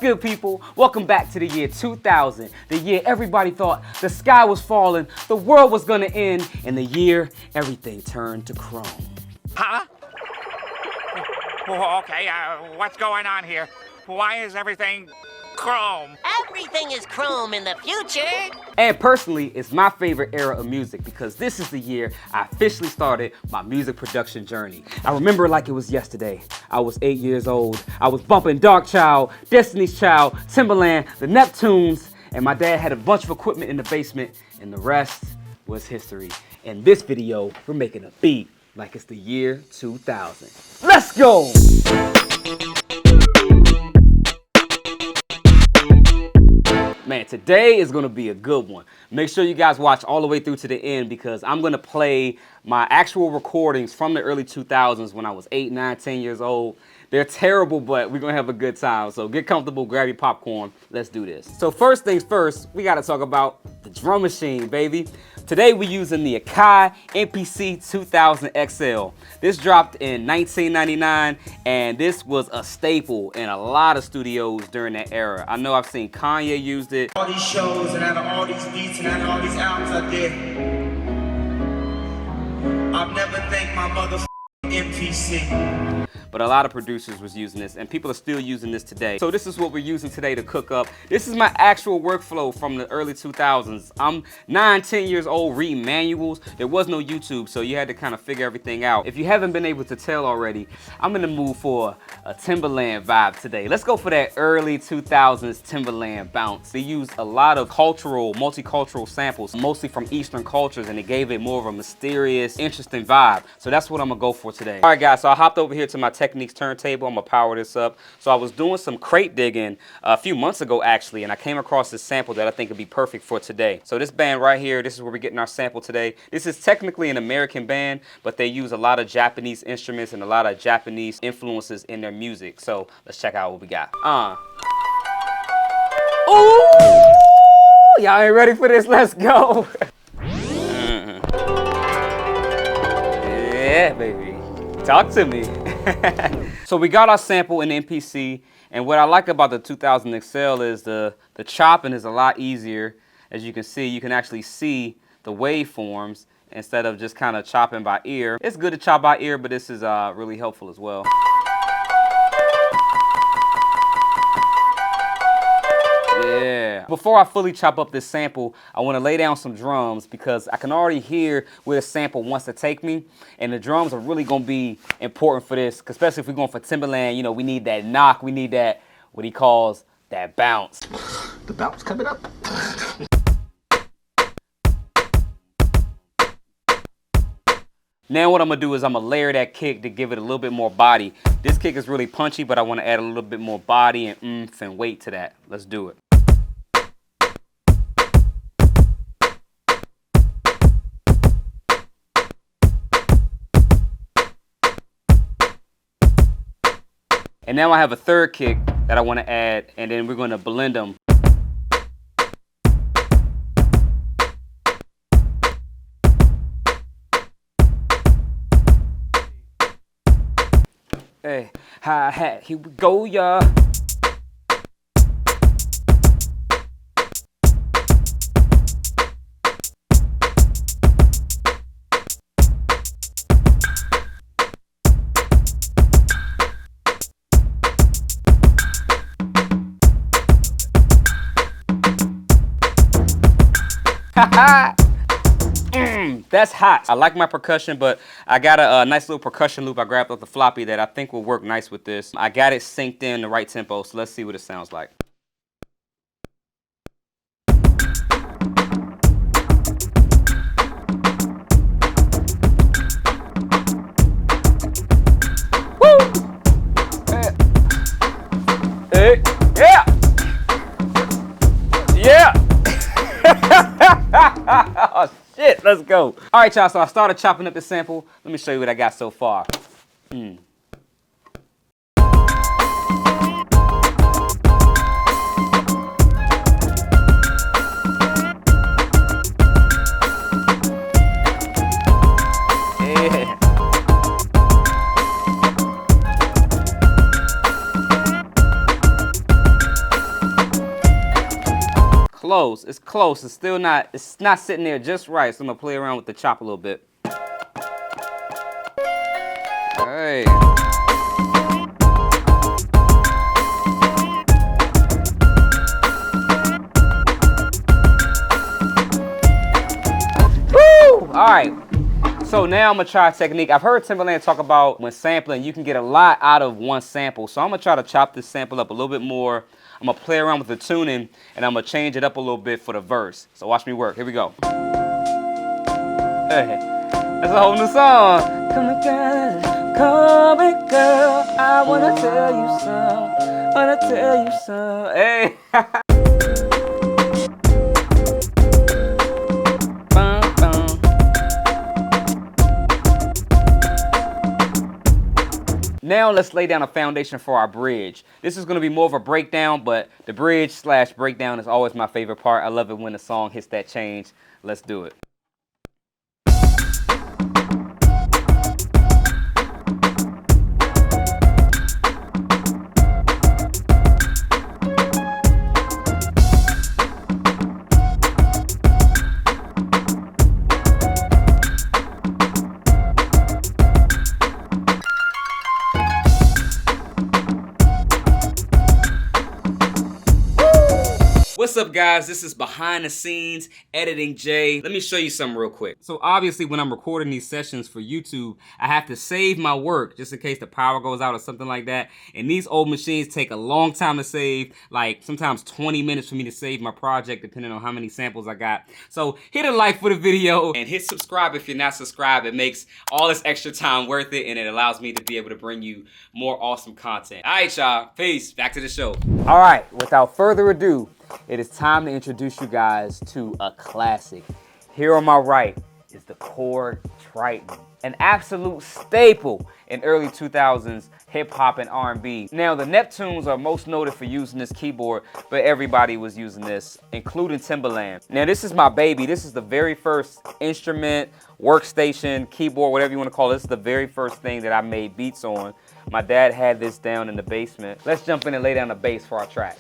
good, people? Welcome back to the year 2000, the year everybody thought the sky was falling, the world was gonna end, and the year everything turned to chrome. Huh? Oh, okay, what's going on here? Why is everything chrome? Everything is chrome in the future. And personally, it's my favorite era of music because this is the year I officially started my music production journey. I remember it like it was yesterday. I was 8 years old. I was bumping Dark Child, Destiny's Child, Timbaland, the Neptunes, and my dad had a bunch of equipment in the basement, and the rest was history. In this video, we're making a beat like it's the year 2000. Let's go! Man, today is gonna be a good one. Make sure you guys watch all the way through to the end because I'm gonna play my actual recordings from the early 2000s when I was 8, 9, 10 years old. They're terrible, but we're gonna have a good time. So get comfortable, grab your popcorn, let's do this. So first things first, we gotta talk about the drum machine, baby. Today we're using the Akai MPC 2000 XL. This dropped in 1999, and this was a staple in a lot of studios during that era. I know I've seen Kanye used it. All these shows and out of all these beats and out of all these albums I did, I've never thanked my motherfucking MPC. But a lot of producers was using this, and people are still using this today. So this is what we're using today to cook up. This is my actual workflow from the early 2000s. I'm 9, 10 years old reading manuals. There was no YouTube, so you had to kind of figure everything out. If you haven't been able to tell already, I'm in the mood for a Timbaland vibe today. Let's go for that early 2000s Timbaland bounce. They used a lot of multicultural samples, mostly from Eastern cultures, and it gave it more of a mysterious, interesting vibe. So that's what I'm gonna go for today. All right, guys, so I hopped over here to my Techniques turntable. I'm gonna power this up. So I was doing some crate digging a few months ago actually, and I came across this sample that I think would be perfect for today. So this band right here, this is where we're getting our sample today. This is technically an American band, but they use a lot of Japanese instruments and a lot of Japanese influences in their music. So let's check out what we got. Ooh! Y'all ain't ready for this? Let's go. Yeah, baby. Talk to me. So we got our sample in the MPC, and what I like about the 2000 XL is the chopping is a lot easier. As you can see, you can actually see the waveforms instead of just kind of chopping by ear. It's good to chop by ear, but this is really helpful as well. Yeah. Before I fully chop up this sample, I want to lay down some drums because I can already hear where the sample wants to take me, and the drums are really going to be important for this, especially if we're going for Timbaland. You know, we need that knock, we need that, what he calls that bounce. The bounce coming up. Now what I'm gonna do is I'm gonna layer that kick to give it a little bit more body. This kick is really punchy, but I want to add a little bit more body and oomph and weight to that. Let's do it. And now I have a third kick that I want to add, and then we're going to blend them. Hey, hi-hat, here we go, y'all. That's hot. I like my percussion, but I got a nice little percussion loop I grabbed off the floppy that I think will work nice with this. I got it synced in the right tempo, so let's see what it sounds like. Woo! Hey, yeah! Yeah! Oh, shit, let's go. All right, y'all, so I started chopping up the sample. Let me show you what I got so far. close. It's close. It's still not, it's not sitting there just right. So I'm gonna play around with the chop a little bit. Hey. Woo! All right. So now I'm gonna try a technique. I've heard Timbaland talk about when sampling, you can get a lot out of one sample. So I'm gonna try to chop this sample up a little bit more. I'm gonna play around with the tuning and I'm gonna change it up a little bit for the verse. So watch me work. Here we go. Hey, that's a whole new song. Come here, girl, I wanna tell you some, Hey. Now let's lay down a foundation for our bridge. This is gonna be more of a breakdown, but the bridge / breakdown is always my favorite part. I love it when the song hits that change. Let's do it. What's up, guys? This is Behind the Scenes Editing Jay. Let me show you something real quick. So obviously when I'm recording these sessions for YouTube, I have to save my work just in case the power goes out or something like that. And these old machines take a long time to save, like sometimes 20 minutes for me to save my project depending on how many samples I got. So hit a like for the video and hit subscribe if you're not subscribed. It makes all this extra time worth it and it allows me to be able to bring you more awesome content. All right, y'all. Peace. Back to the show. All right, without further ado, it is time to introduce you guys to a classic. Here on my right is the Korg Triton, an absolute staple in early 2000s hip hop and R&B. Now the Neptunes are most noted for using this keyboard, but everybody was using this, including Timbaland. Now this is my baby. This is the very first instrument, workstation, keyboard, whatever you want to call it. This is the very first thing that I made beats on. My dad had this down in the basement. Let's jump in and lay down the bass for our track.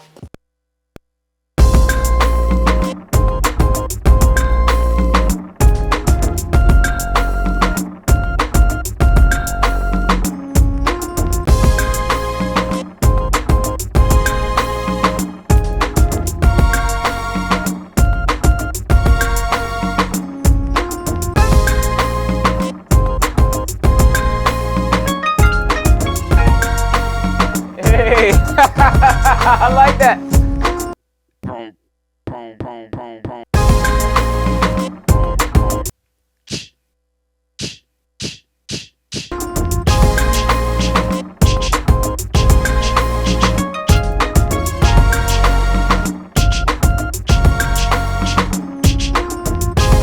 I like that.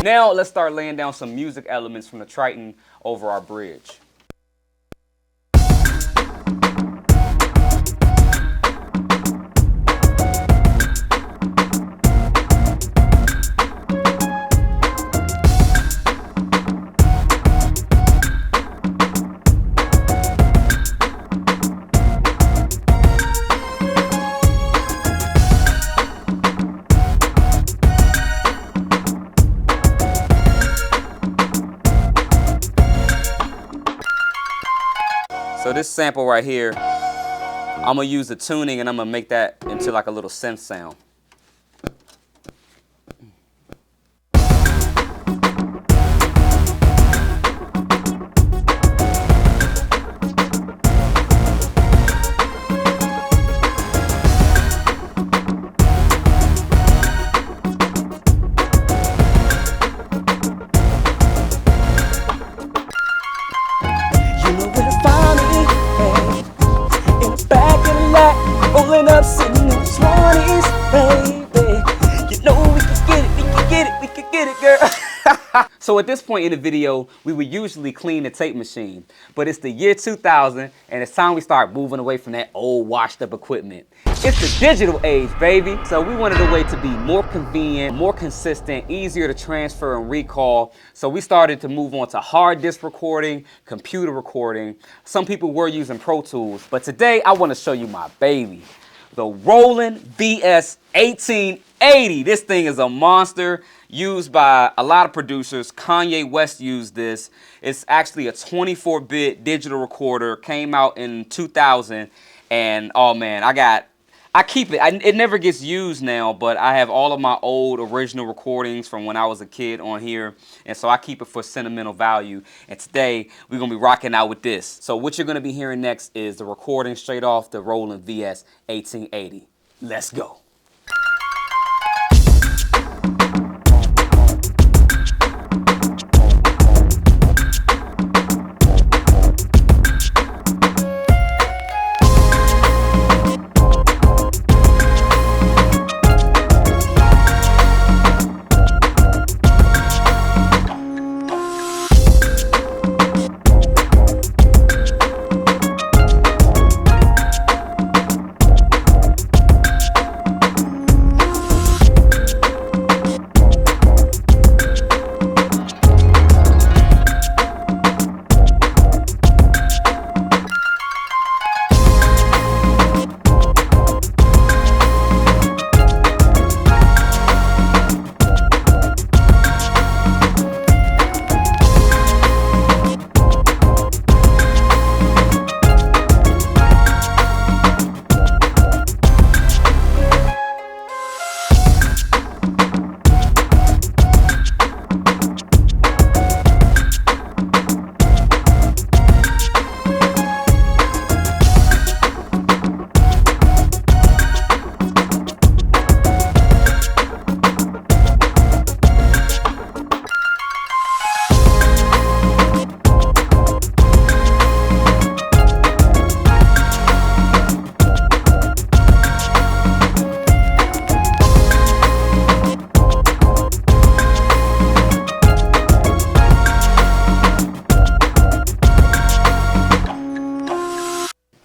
Now let's start laying down some music elements from the Triton over our bridge. So this sample right here, I'm gonna use the tuning and I'm gonna make that into like a little synth sound. Rolling up, sitting in the 20s, baby. You know we can get it, we can get it, we can get it, girl. So at this point in the video, we would usually clean the tape machine, but it's the year 2000, and it's time we start moving away from that old washed up equipment. It's the digital age, baby. So we wanted a way to be more convenient, more consistent, easier to transfer and recall. So we started to move on to hard disk recording, computer recording. Some people were using Pro Tools, but today I want to show you my baby. the Roland VS 1880. This thing is a monster, used by a lot of producers. Kanye West used this. It's actually a 24-bit digital recorder. Came out in 2000, and oh man, I keep it. It never gets used now, but I have all of my old original recordings from when I was a kid on here, and so I keep it for sentimental value. And today, we're going to be rocking out with this. So what you're going to be hearing next is the recording straight off the Roland VS 1880. Let's go.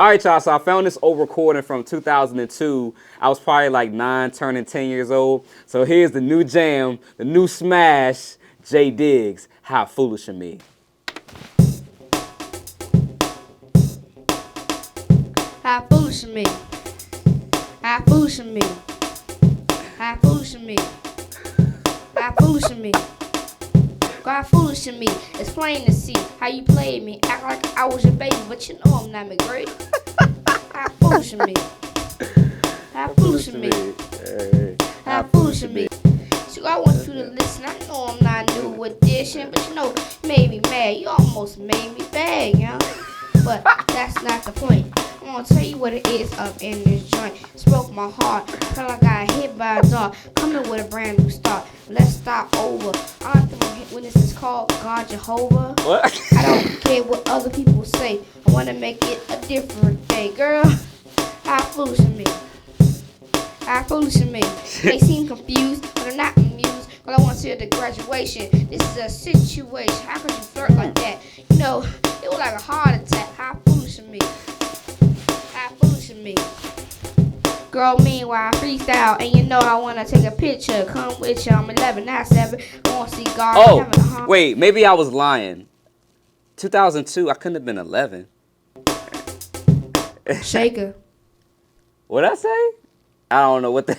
All right, y'all, so I found this old recording from 2002. I was probably like 9, turning 10 years old. So here's the new jam, the new smash, J Diggs, How Foolish of Me. How foolish of me. How foolish of me. How foolish of me. How foolish of me. God foolish of me. It's plain to see how you played me. Act like I was your baby, but you know I'm not McGrady. How foolish of me. How foolish of me. How foolish of me. So I want you to listen. I know I'm not new addition, but you know, you made me mad. You almost made me beg, you know? But that's not the point. I'm gonna tell you what it is up in this joint. Spoke my heart, felt like I got hit by a dog. Coming with a brand new start. Let's start over. I don't think when this is called God Jehovah. What? I don't care what other people say. I wanna make it a different day, girl. How foolish of me. How foolish of me. They seem confused, but I'm not amused. Cause I want to see the graduation. This is a situation. How could you flirt like that? You know, it was like a heart attack. How foolish of me. How foolish of me. Girl, meanwhile, I freestyle, and you know I want to take a picture. Come with you, I'm 11, not 7. I want to see God. Oh, wait, maybe I was lying. 2002, I couldn't have been 11. Shaker. What'd I say? I don't know what the...